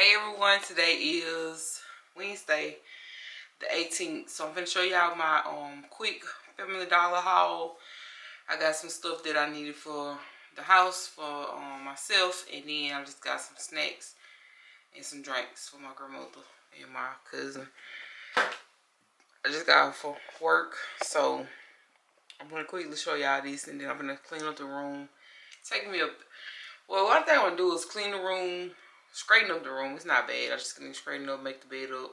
Hey everyone, today is Wednesday the 18th, so I'm gonna show y'all my quick Family Dollar haul. I got some stuff that I needed for the house for myself, and then I just got some snacks and some drinks for my grandmother and my cousin. I just got for work, so I'm gonna quickly show y'all this, and then I'm gonna clean up the room. It's taking me up. Well, one thing I'm gonna do is clean the room, straighten up the room. It's not bad. I'm just gonna straighten up, make the bed up,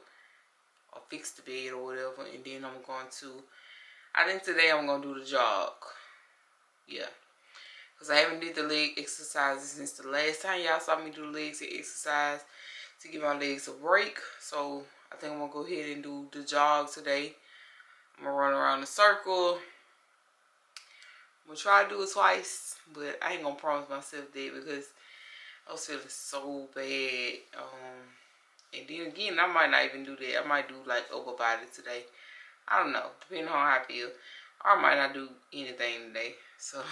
or fix the bed or whatever, and then I'm going to. I think today I'm gonna do the jog. Yeah, because I haven't did the leg exercises since the last time y'all saw me do legs exercise to give my legs a break. So I think I'm gonna go ahead and do the jog today. I'm gonna run around the circle. I'm gonna try to do it twice, but I ain't gonna promise myself that because I was feeling so bad. And then again, I might not even do that. I might do like upper body today. I don't know, depending on how I feel. Or I might not do anything today. So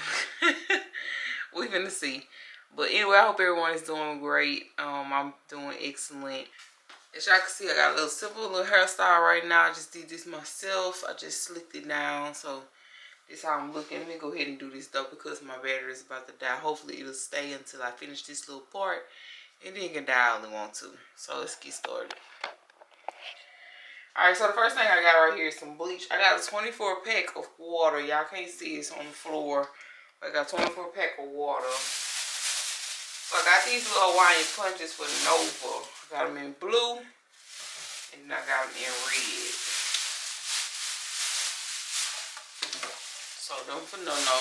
we're gonna see. But anyway, I hope everyone is doing great. I'm doing excellent. As y'all can see, I got a little simple little hairstyle right now. I just did this myself. I just slicked it down. So this is how I'm looking. Let me go ahead and do this though because my battery is about to die. Hopefully it'll stay until I finish this little part. And then it can die all I want to. So let's get started. Alright, so the first thing I got right here is some bleach. I got a 24 pack of water. Y'all can't see it's on the floor. But I got a 24 pack of water. So I got these little Hawaiian punches for the Nova. I got them in blue. And I got them in red. So them for no-no.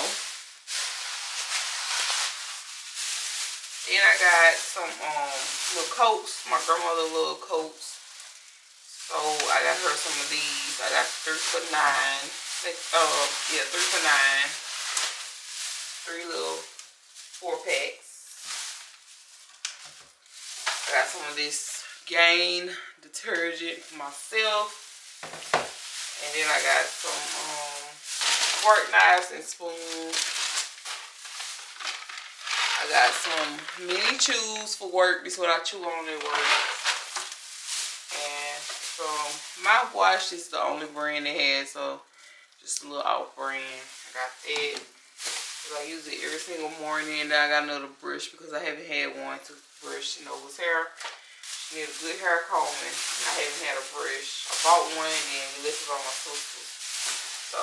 Then I got some little coats. My grandmother little coats. So I got her some of these. I got 3 for $9. Yeah, 3 for $9. 3 little 4 packs. I got some of this Gain detergent for myself. And then I got some fork knives and spoons. I got some mini chews for work. This is what I chew on at work. And some mouthwash. This is the only brand it has, so just a little off brand. I got that. I use it every single morning. And then I got another brush because I haven't had one to brush Nova's hair. She needs a good hair combing. And I haven't had a brush. I bought one and then we left it on my sister's. So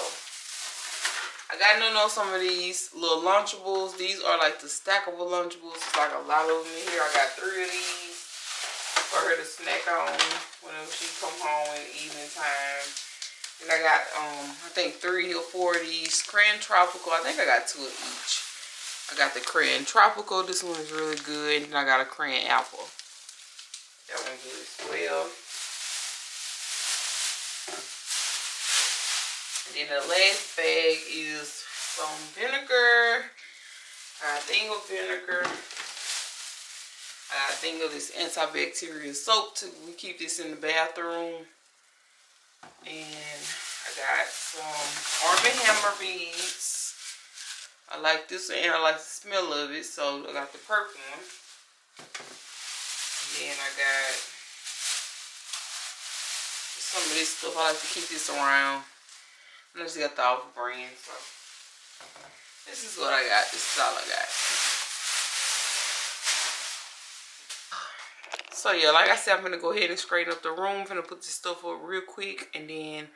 I got to know some of these little Lunchables. These are like the stackable Lunchables. It's like a lot of them in here. I got 3 of these for her to snack on whenever she come home in the evening time. And I got, I think 3 or 4 of these Crayon Tropical. I think I got 2 of each. I got the Crayon Tropical. This one is really good. And I got a Crayon Apple. That one good as well. And then the last bag is some vinegar. A thing of vinegar. A thing of this antibacterial soap to keep this in the bathroom. And I got some Arm & Hammer beads. I like this one and I like the smell of it. So I got the purple one. And then I got some of this stuff. I like to keep this around. I just got the off brand, so this is what I got. This is all I got. So yeah, like I said, I'm gonna go ahead and straighten up the room. I'm gonna put this stuff up real quick, and then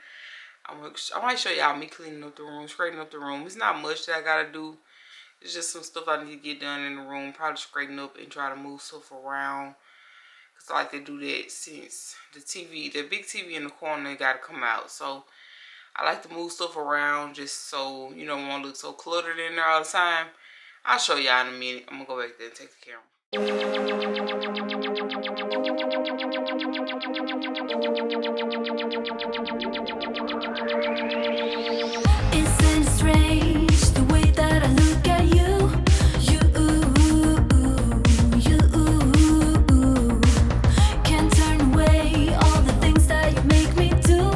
I might show y'all me cleaning up the room, straightening up the room. It's not much that I gotta do. It's just some stuff I need to get done in the room. Probably straighten up and try to move stuff around. Cause I like to do that since the big TV in the corner gotta come out. So I like to move stuff around just so, you know, won't look so cluttered in there all the time. I'll show y'all in a minute. I'm going to go back there and take the camera. Isn't it strange the way that I look at you? Can't turn away all the things that you make me do.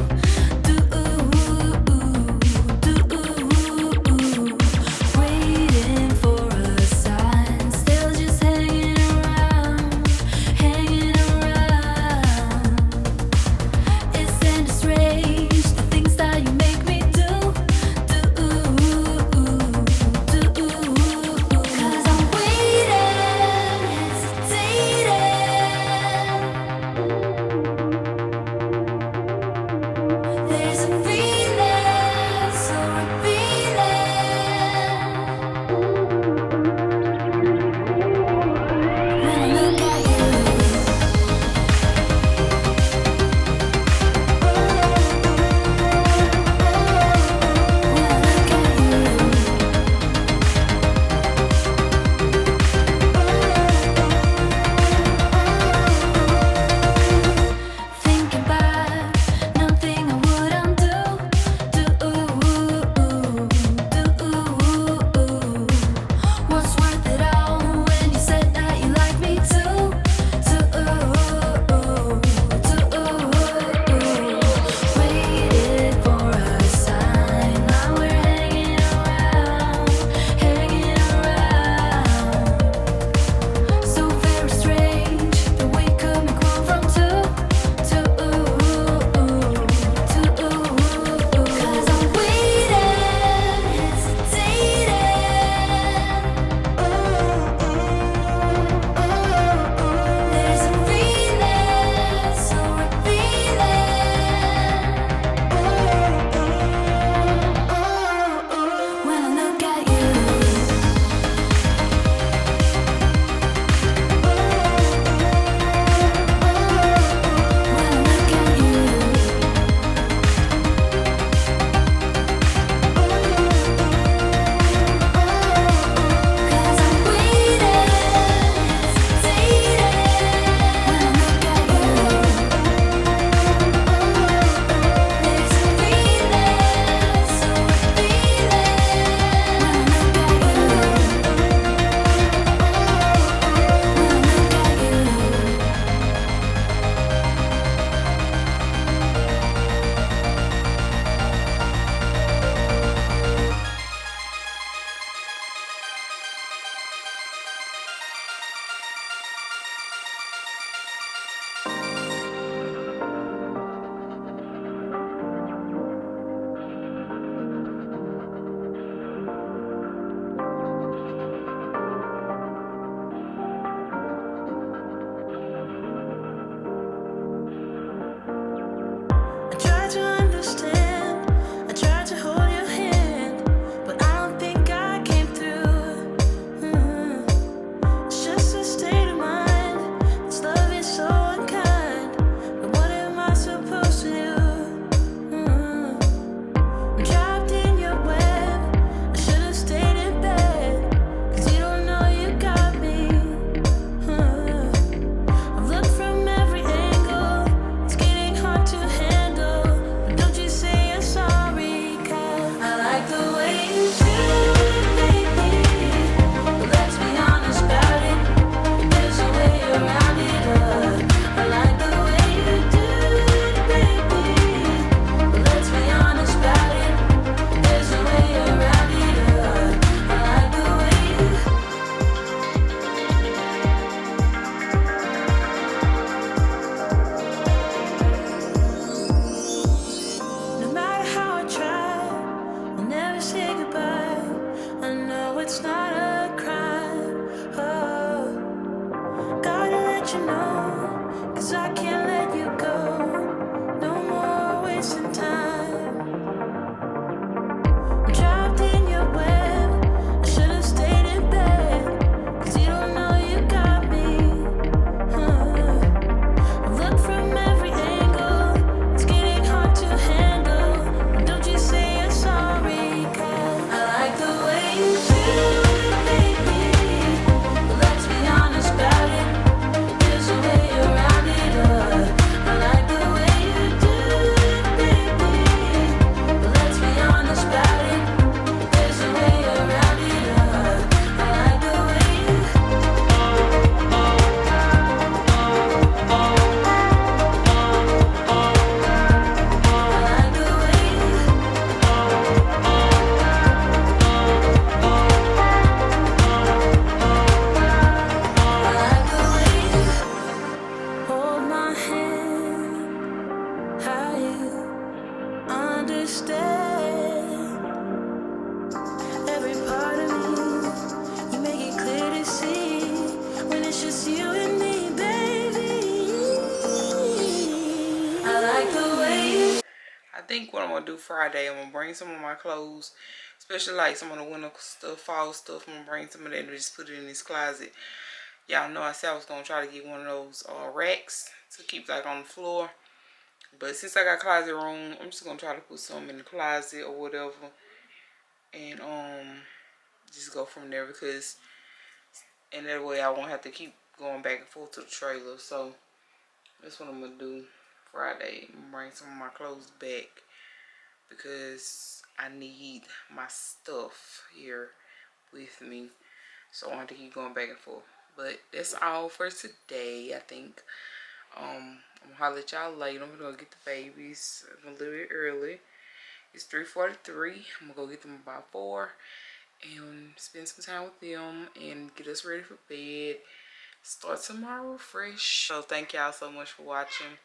Waiting for a sign, still just hanging around. think what I'm gonna do Friday, I'm gonna bring some of my clothes, especially like some of the winter stuff, fall stuff. I'm gonna bring some of that and just put it in this closet. Y'all know I said I was gonna try to get one of those racks to keep like on the floor. But since I got closet room, I'm just gonna try to put some in the closet or whatever. And just go from there, because and that way I won't have to keep going back and forth to the trailer. So that's what I'm gonna do Friday. I'm gonna bring some of my clothes back because I need my stuff here with me, so I don't have to keep going back and forth. But that's all for today, I think. I'm gonna holler at y'all later. I'm gonna go get the babies a little bit early. It's 3:43. I'm gonna go get them about 4 and spend some time with them and get us ready for bed. Start tomorrow fresh. So thank y'all so much for watching.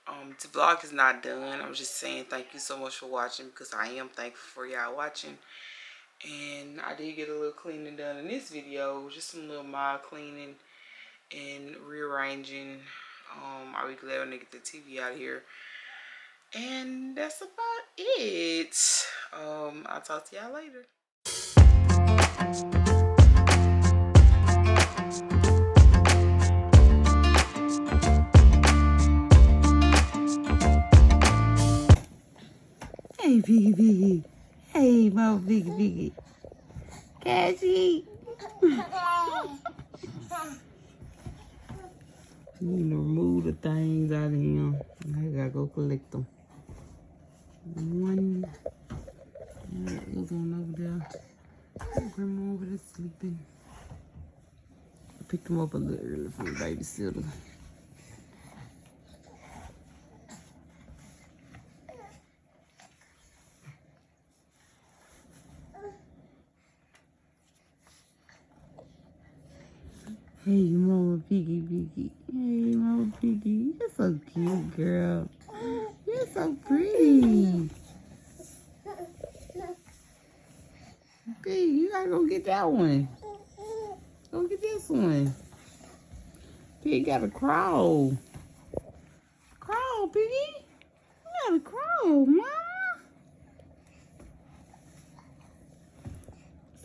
The vlog is not done. I'm just saying thank you so much for watching, because I am thankful for y'all watching. And I did get a little cleaning done in this video, just some little mild cleaning and rearranging. I'll be glad when they get the TV out of here. And that's about it. I'll talk to y'all later. Hey, Piggy Piggy. Hey, my Piggy Piggy. Cassie. You need to remove the things out of him. I gotta go collect them. One. There's one over there. Grandma over there sleeping. I picked him up a little early from the babysitter. Hey, Mama Piggy Piggy. Hey, Mama Piggy. You're so cute, girl. You're so pretty. Piggy, you gotta go get that one. Go get this one. Piggy gotta crawl. Crawl, Piggy. You gotta crawl, Mama.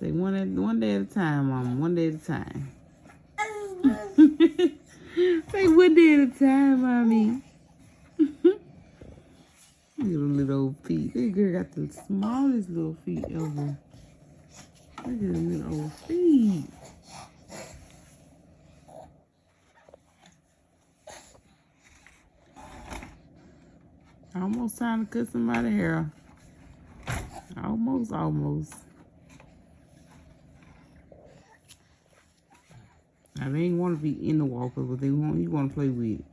Say one day at a time, Mama. One day at a time. Say one day at a time, Mommy. Little old feet. This girl got the smallest little feet ever. Look at them little old feet. Almost time to cut somebody's hair. Almost. Now, they ain't want to be in the walker, but you want to play with it.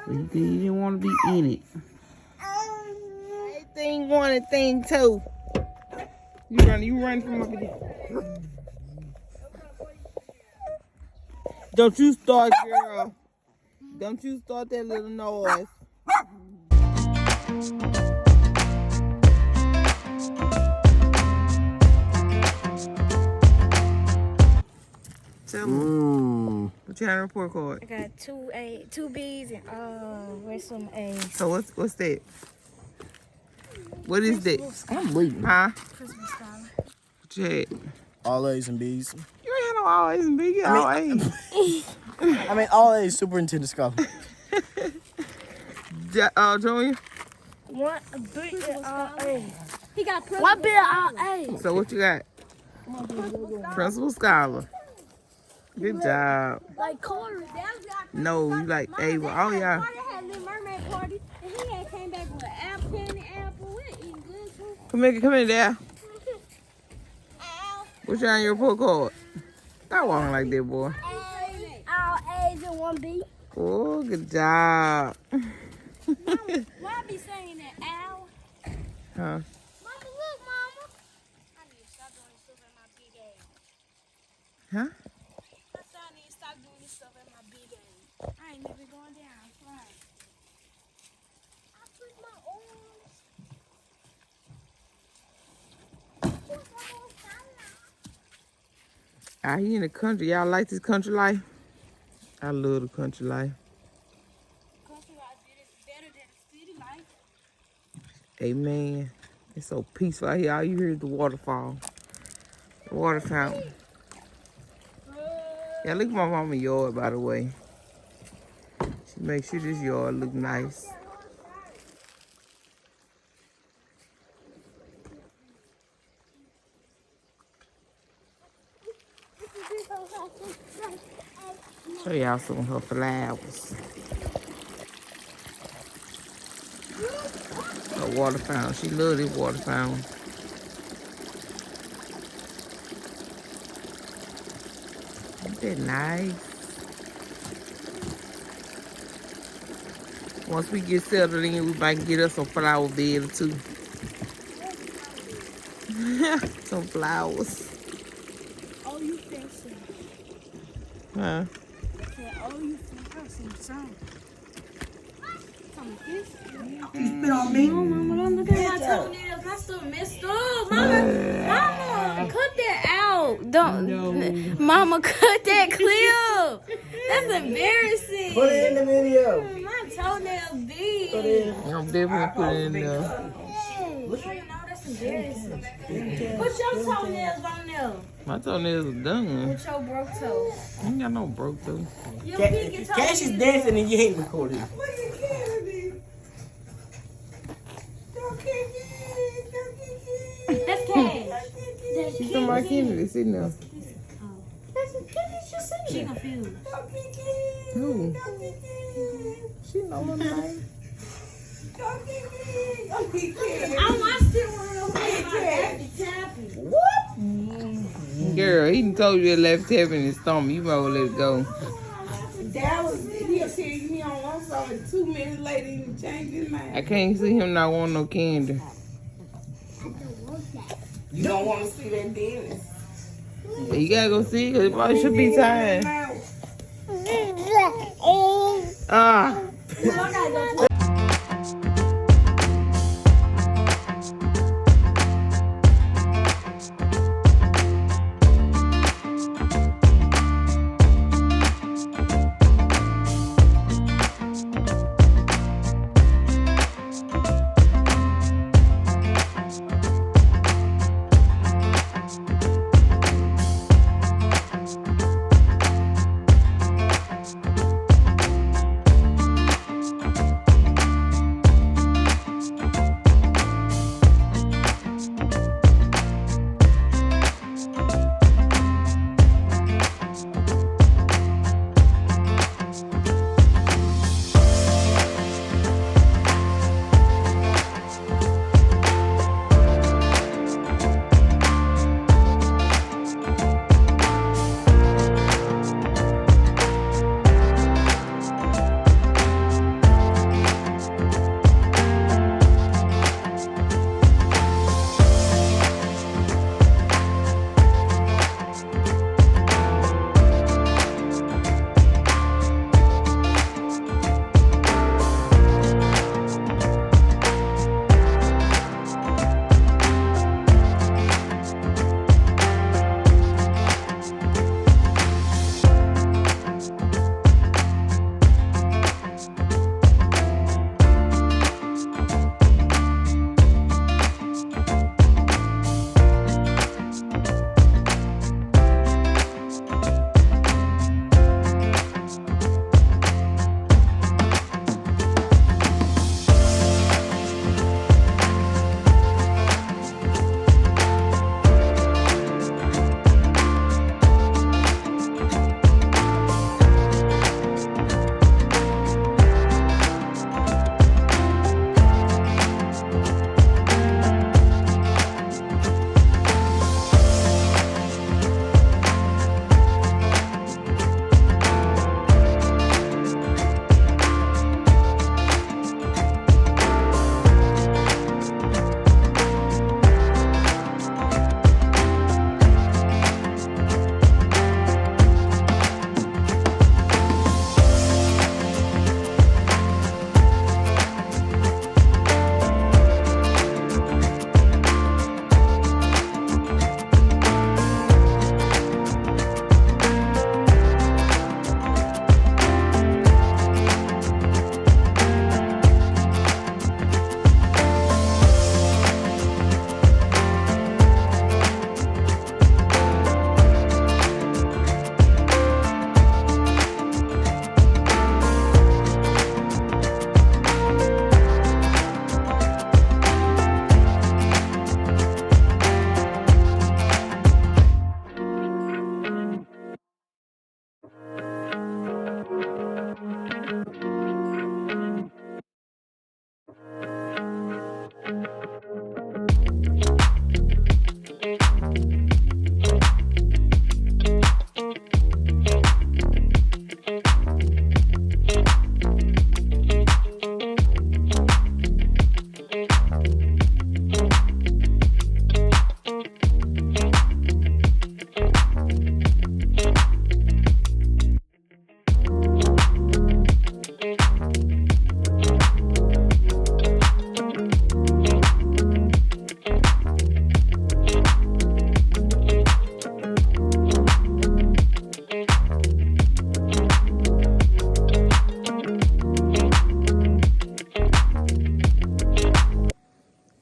But you didn't want to be in it. Thing one and thing two. You run from up here. Don't you start, girl. Don't you start that little noise. Tell me. What you have a report card? I got two B's and where's some A's. So what's that? What is that? I'm bleeding. Huh? Christmas scholar. What you had? All A's and B's. You ain't had no all A's and B's. You all A's. I mean, all A's, superintendent scholar. Junior? One B and all A's. He got one B and all A's. So what you got? Principal scholar. Good job. Like chores. No, you like A with all y'all. Carter had a little mermaid party, and he had came back with an apple, candy apple. We're eating good too. Come here, Dad. What's on your report card? Stop walking like that, boy. All A's and one B. Oh, good job. Mama, why be saying that, Al? Huh? Mama, look, Mama. I need to stop doing stuff at my big age. Huh? I need to stop doing this stuff at my big age. I ain't never going down. I'm flying. I put my arms. Out here in the country, y'all like this country life? I love the country life. Country life is better than the city life. Amen. It's so peaceful out here. All you hear is the waterfall. The water fountain. Yeah, look at my mama's yard, by the way. She makes sure this yard look nice. Show y'all some of her flowers. Her water fountain. She loves this water fountain. Isn't that nice? Once we get settled in, we might get us some flower beds too. Some flowers. Oh, you fancy. Huh? Oh, you fancy. Some of this. You spit on me? Oh, Mama, don't look at my toenails. I still messed up. Mama, cut that out. Don't. No. Mama, cut that clip. That's embarrassing. Put it in the video. My toenails big. Put it in. I'm definitely putting it in there. Oh, no, that's embarrassing. Put your toenails on there. My toenails are done. With your broke toe. I ain't got no broke toe. Your pinky toe. Cash is dancing and you ain't recording. That's Cash. She's on my Kennedy sitting there. She confused. Who? She know my name. I watched it when I was tapping. Girl, he done told you to left tap in his stomach. You might well let it go. That was he'll tell you he don't want something. 2 minutes later, he done changed his mind. I can't see him not want no candy. You don't want to see that dentist. You gotta go see it, cause it probably should be time. Ah.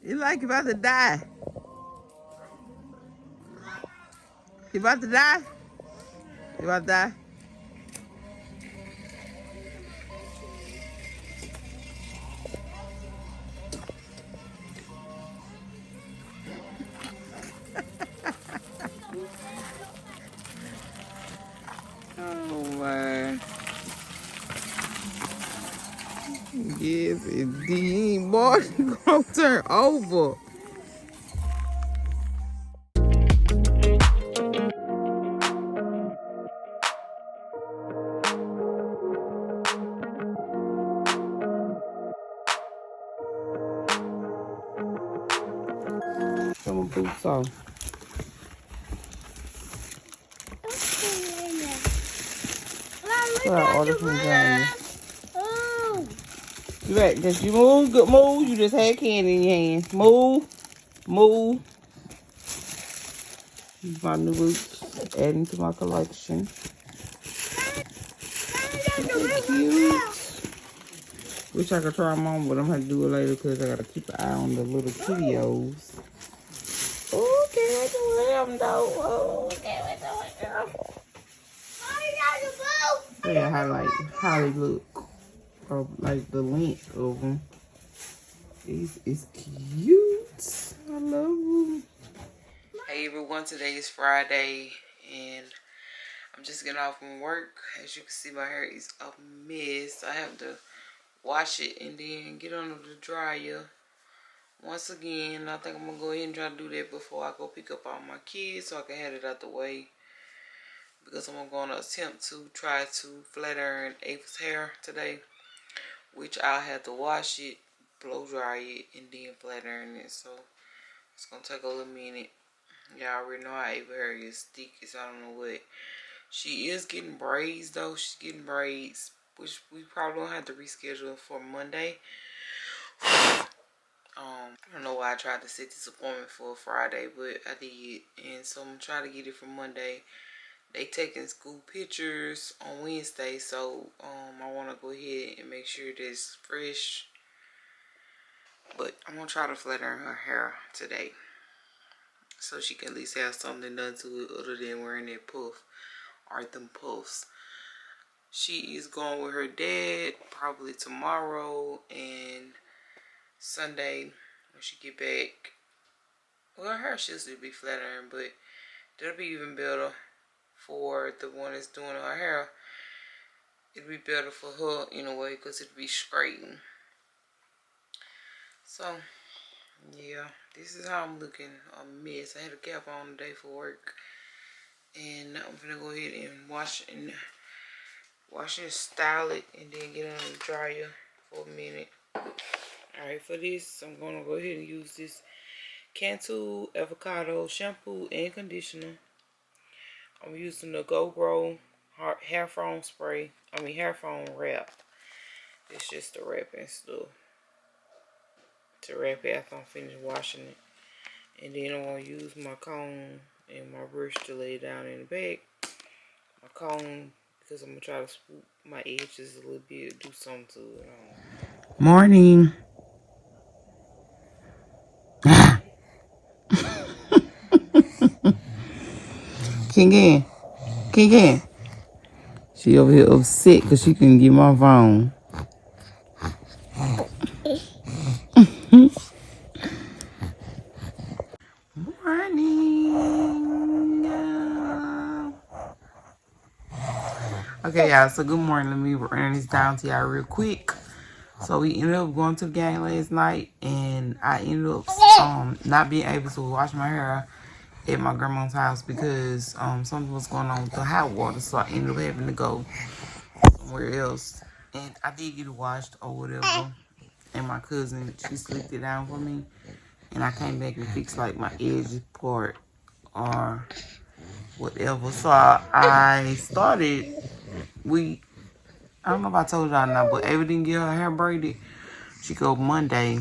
You like you about to die. You about to die? You about to die? Oh man. Yes, indeed. Boy, you gonna turn over. Put my boots on. So I ordered from Johnny. You right, just you move, good move. You just had candy in your hand. Move, move. These my new boots, adding to my collection. Cute. Wish I could try them on, but I'm gonna do it later because I gotta keep an eye on the little kiddios. Oh, can't wait to wear them though. Oh, can't wait to wear them. Yeah, how they look, or like the length of them. It's cute. I love them. Hey everyone, today is Friday and I'm just getting off from work. As you can see, my hair is a mess. I have to wash it and then get under the dryer. Once again, I think I'm gonna go ahead and try to do that before I go pick up all my kids so I can have it out the way. Because I'm going to attempt to try to flat iron Ava's hair today, which I'll have to wash it, blow dry it, and then flat iron it. So it's gonna take a little minute. Y'all already know how Ava hair is thick as I don't know what. She is getting braids though. She's getting braids, which we probably gonna have to reschedule for Monday. I don't know why I tried to set this appointment for Friday, but I did, and so I'm gonna try to get it for Monday. They taking school pictures on Wednesday, so I want to go ahead and make sure that it's fresh. But I'm gonna try to flat iron her hair today, so she can at least have something done to it other than wearing that puff or them puffs. She is going with her dad probably tomorrow and Sunday when she get back. Well, her hair should still be flat iron, but that'll be even better for the one that's doing her hair. It'd be better for her in a way because it'd be straightened. So yeah, this is how I'm looking, a mess. I had a cap on today for work, and I'm gonna go ahead and wash and style it, and then get it on the dryer for a minute. Alright, for this, I'm gonna go ahead and use this Cantu Avocado shampoo and conditioner. I'm using the Go Grow hair foam spray. Hair foam wrap. It's just the wrapping stuff to wrap it after I'm finished washing it. And then I'm gonna use my comb and my brush to lay it down in the back. My comb, because I'm gonna try to swoop my edges a little bit, do something to it. Morning. King in. She over here upset because she couldn't get my phone. Morning. I Okay, y'all, so good morning. Let me run this down to y'all real quick. So we ended up going to the game last night, and I ended up not being able to wash my hair at my grandma's house because something was going on with the hot water, so I ended up having to go somewhere else. And I did get it washed or whatever, and my cousin, she slicked it down for me, and I came back and fixed like my edge part or whatever. So I started, I don't know if I told y'all or not, but Ava didn't get her hair braided. She go Monday.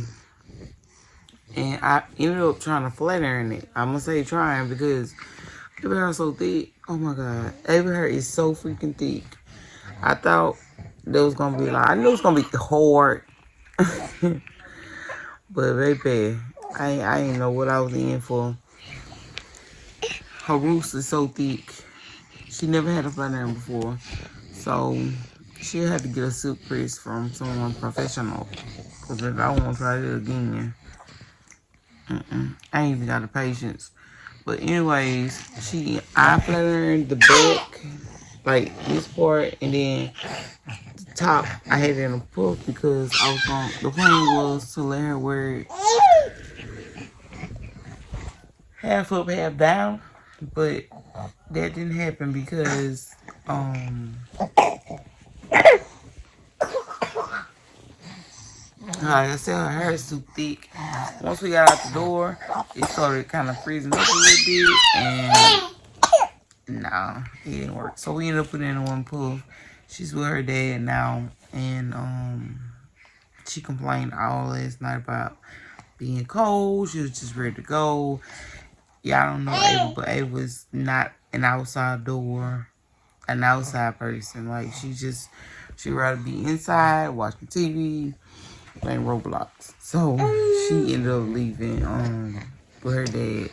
And I ended up trying to flatten it. I'm going to say trying because Ava hair is so thick. Oh my God. Ava hair is so freaking thick. I thought that was going to be like, I knew it was going to be hard. But baby, I didn't know what I was in for. Her roots is so thick. She never had a flatten before. So she had to get a silk press from someone professional. Because if I want to try it again, I ain't even got the patience. But anyways, I flattened the back, like this part, and then the top, I had it in a puff because the plan was to let her wear it half up, half down. But that didn't happen because, like I said, her hair is too thick. Once we got out the door, it started kind of freezing up a little bit, and no, it didn't work. So we ended up putting in one puff. She's with her dad now, and she complained all last night about being cold. She was just ready to go. Yeah, I don't know Ava, but Ava was not an outside person. Like she'd rather be inside watching TV, playing Roblox. So she ended up leaving with her dad.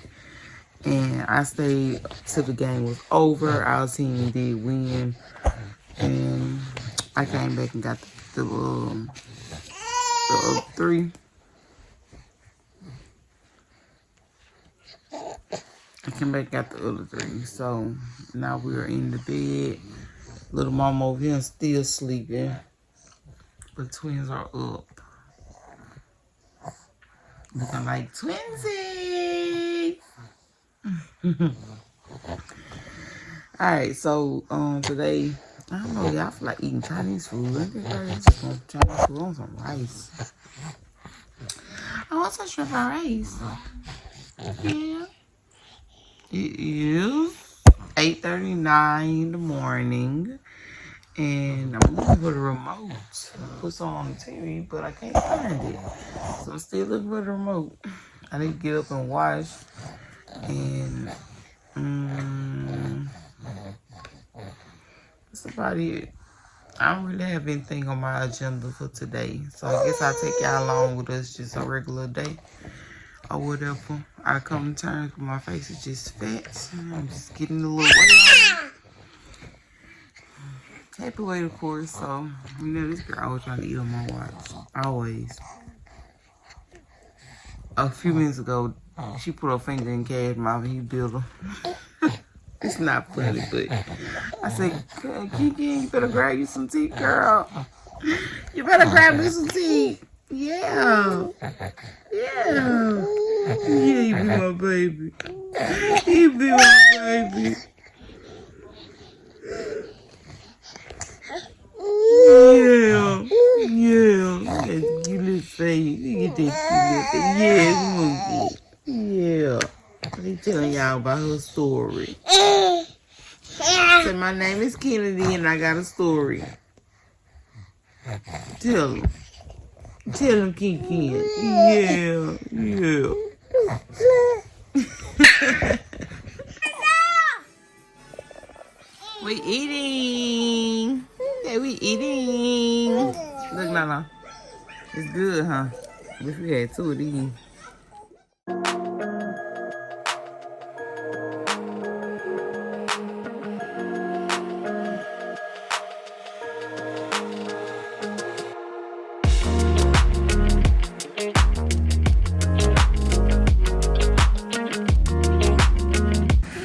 And I stayed till the game was over. Our team did win. And I came back and got the other three. I came back and got the other three. So now we're in the bed. Little mama over here still sleeping. But twins are up. Looking like twinsies. Alright, so today, I don't know, y'all feel like eating Chinese food. I think I just want Chinese food on some rice. I want some shrimp and rice. Yeah. It is 8:39 in the morning. And I'm looking for the remote to put some on the TV, but I can't find it. So I'm still looking for the remote. I need to get up and wash. And that's about it. I don't really have anything on my agenda for today. So I guess I'll take y'all along with us, just a regular day or whatever. I come to terms with my face is just fat. I'm just getting a little weight. Happy weight, of course. So, you know, this girl always trying to eat on my watch. Always. A few minutes ago, she put her finger in Cad's mouth and he bit her. It's not funny, but I said, Kiki, you better grab you some teeth, girl. You better grab me some teeth. Yeah. Yeah. Yeah, you be my baby. You be my baby. Yeah. Yeah. You little face. You get that cute little face. Yeah. They telling y'all about her story. So my name is Kennedy and I got a story. Tell him. Tell him, Kiki. Yeah. Yeah. We eating. Yeah, we eating. Look, Nana. It's good, huh? Wish we had two of these.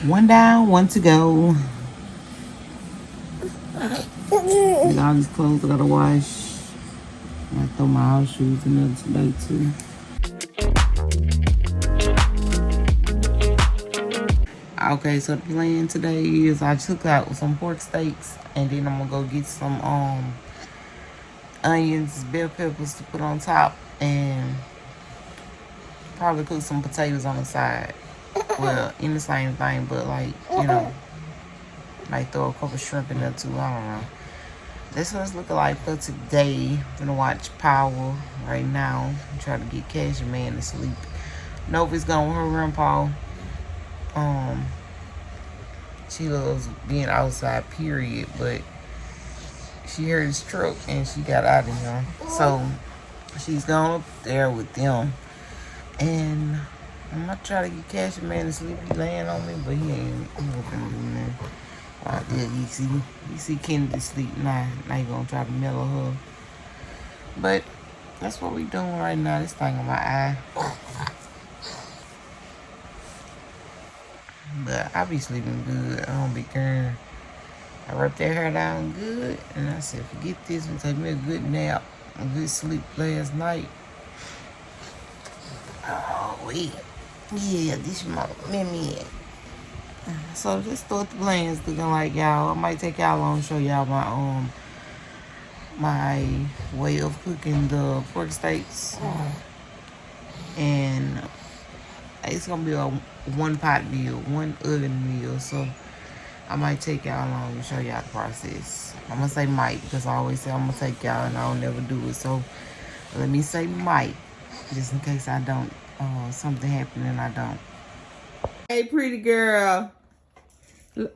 One down, one to go. all these clothes I gotta wash. I throw my house shoes in there today too. Okay, so the plan today is I took out some pork steaks and then I'm gonna go get some onions, bell peppers to put on top and probably cook some potatoes on the side. Well, in the same thing, but like, you know, might throw a couple shrimp in there too. I don't know. That's what it's looking like for today. I'm gonna watch Power right now. I'm trying to get Cassia Man to sleep. Nova's going with her grandpa. She loves being outside, period, but she heard his truck and she got out of here. So she's going up there with them. And I'm gonna try to get Cassia Man to sleep. He laying on me, but he ain't gonna do nothing. Yeah, you see Kennedy sleep now. Now you gonna try to mellow her. But that's what we doing right now. This thing on my eye. But I be sleeping good. I don't be caring. I wrapped that hair down good, and I said, forget this and take me a good nap, a good sleep last night. Oh wait, yeah, this is my Mimi. So this is what the plan's looking like, y'all. I might take y'all on and show y'all my my way of cooking the pork steaks, and it's gonna be a one-pot meal, one oven meal. So I might take y'all along and show y'all the process. I'm gonna say might because I always say I'm gonna take y'all and I'll never do it. So let me say might, just in case I don't, something happen and I don't. Hey, pretty girl.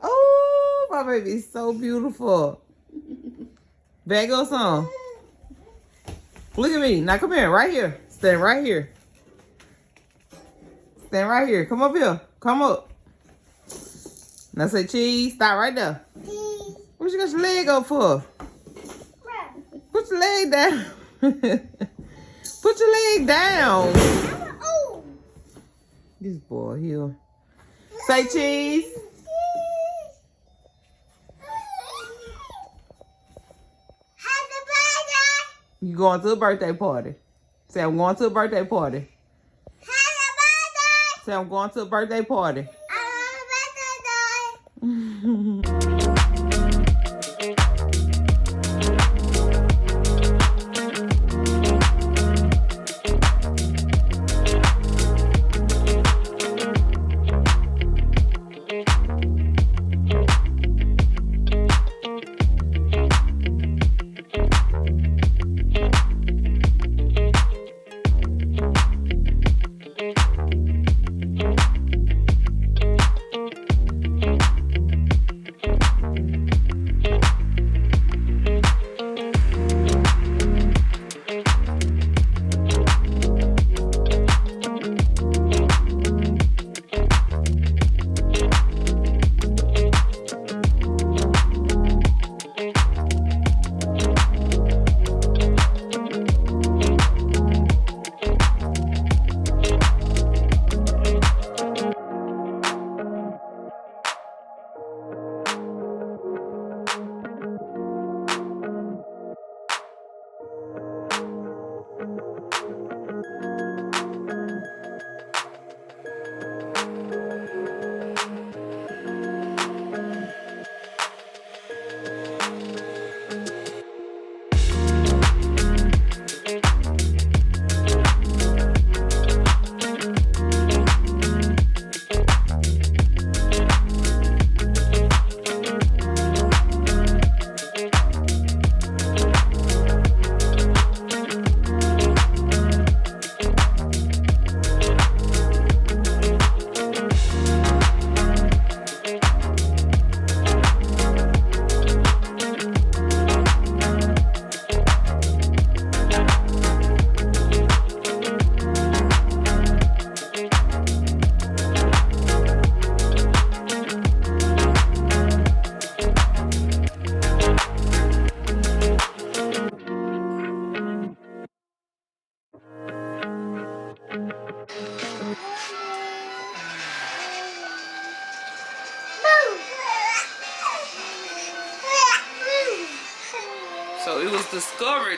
Oh, my baby is so beautiful. Back goes on. Look at me. Now come here, right here. Stand right here. Stand right here. Come up here. Come up. Now say cheese. Stop right there. Cheese. What you got your leg up for? Put your leg down. Put your leg down. This boy here. Say cheese. You going to a birthday party? Say I'm going to a birthday party. Say I'm going to a birthday party.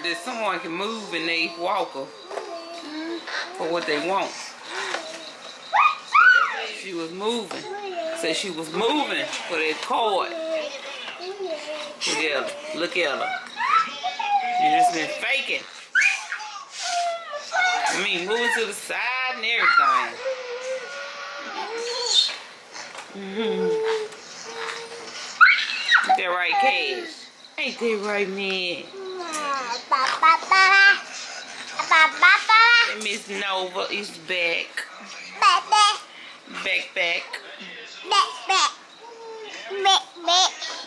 that someone can move in their walker for what they want. She was moving. Said she was moving for that cord. Look at her. You just been faking. I mean, moving to the side and everything. Ain't that right, Cash? Ain't that right, man? And Miss Nova is back. Back.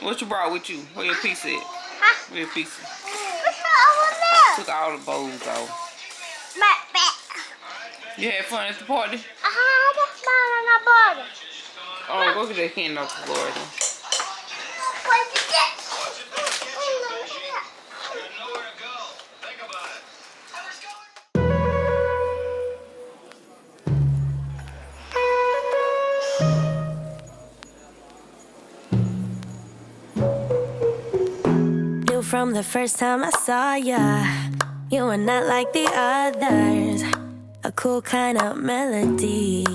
What you brought with you? Where your piece at? Where your piece? Took all the bowls off. You had fun at the party? Oh, go get that candy off the floor then. Knew from the first time I saw ya, you were not like the others. A cool kind of melody.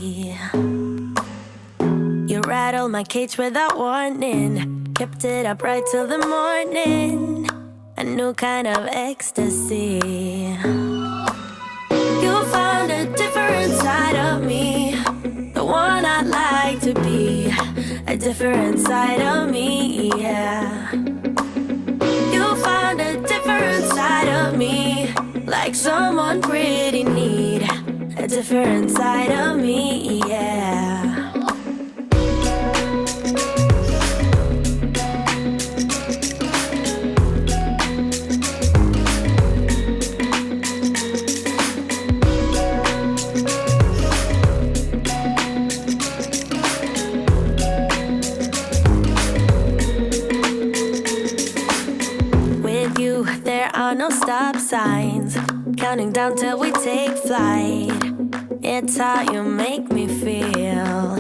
You rattled my cage without warning, kept it up right till the morning. A new kind of ecstasy. You found a different side of me, the one I'd like to be. A different side of me, yeah. You found a different side of me, like someone pretty neat. A different side of me, yeah. With you, there are no stop signs, counting down till we take flight. It's how you make me feel.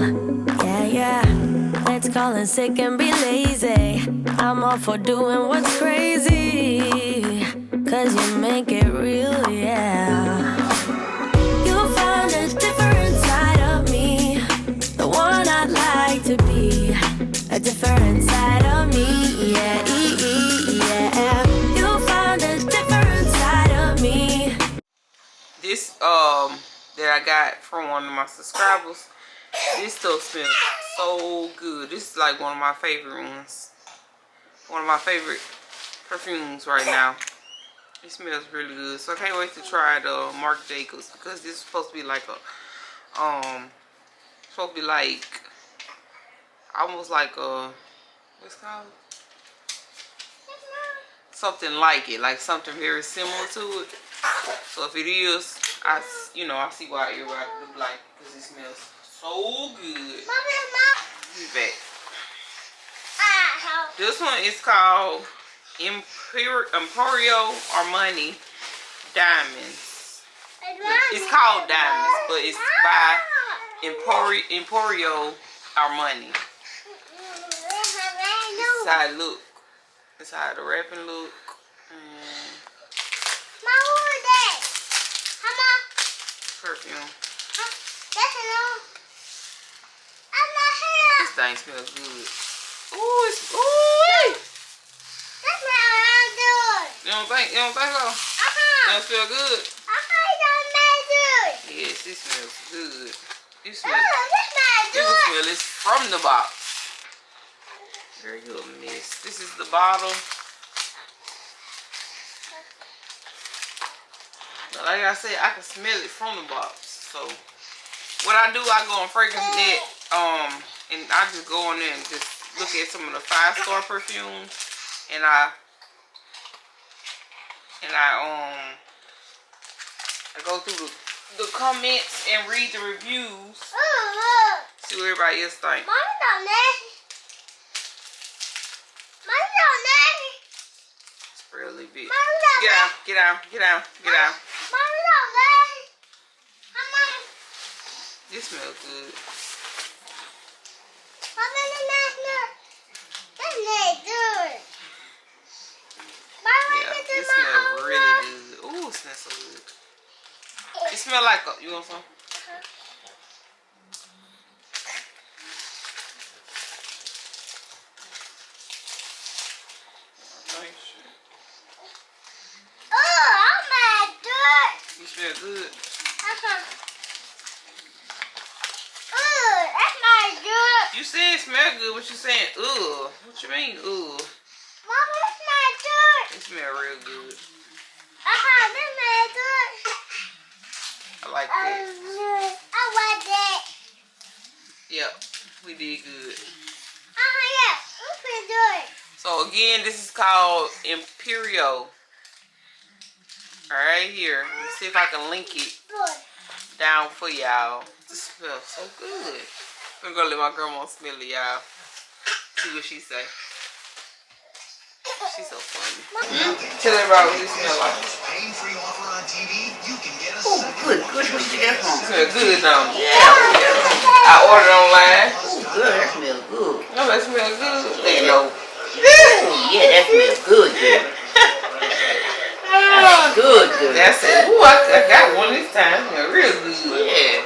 Yeah. Let's call in sick and be lazy. I'm all for doing what's crazy, 'cause you make it real, yeah. You found a different side of me, the one I'd like to be. A different side of me, yeah. You found a different side of me. This that I got from one of my subscribers, this stuff smells so good. This is like one of my favorite ones. One of my favorite perfumes right now. It smells really good. So I can't wait to try the Marc Jacobs, because this is supposed to be like a supposed to be like almost like a, what's it called? Something like it, like something very similar to it. So if it is, I see why everybody look like, because it smells so good. Be back. This one is called Emporio Armani Diamonds. It's called Diamonds, but it's by Emporio Armani. This is how it look. This is how the wrapping look. Perfume. This thing smells good. Ooh, it's You don't think so? It don't feel good? Yes, it smells good. You can smell it from the box. Very good, miss. This is the bottle. But like I said, I can smell it from the box. So what I do, I go on Fragrance.net, and I just go on there and just look at some of the 5-star perfumes, and I go through the comments and read the reviews. See what everybody else think. Spray a little bit. Get out. This smells good. Yeah, this smells really smell like a, you want some? You smell good. That's not good. You said it smell good, but you saying ugh. What you mean ugh? Mama, it's not good. It smell real good. This not good. I like that. I want that. Yep, we did good. Yeah, we can do it. So again, this is called Imperial. Right here. Let's see if I can link it Good. down for y'all. This smells so good. I'm gonna let my grandma smell it, y'all. See what she say. She's so funny. Tell everybody what this smell like. Oh, good. Good. Where you get that from? It smells good, don't it? Yeah. I ordered online. Oh, good. That smells good. No, that smells good. There you go. Oh, yeah, that smells good, good. Good, good. That's it. Ooh, I got one this time. It smells real good. Yeah.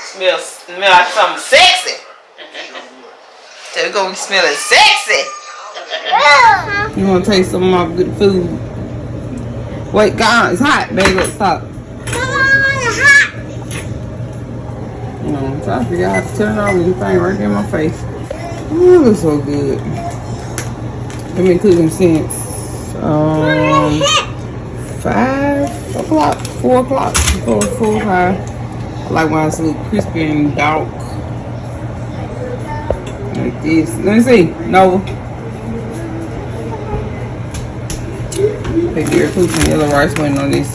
Smell like something sexy. So we're gonna be smelling sexy. You wanna taste some of my good food? Wait, God, it's hot, baby. Let's stop. I'm trying to figure out how to turn on this thing right there in my face. Ooh, it looks so good. I've been cooking since 5 o'clock, 4 o'clock, 4 or 5. I like when it's a little crispy and dark. Like this. Let me see. No. Big beer cooking some yellow rice, waiting on this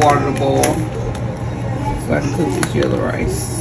water to boil so I can cook this yellow rice.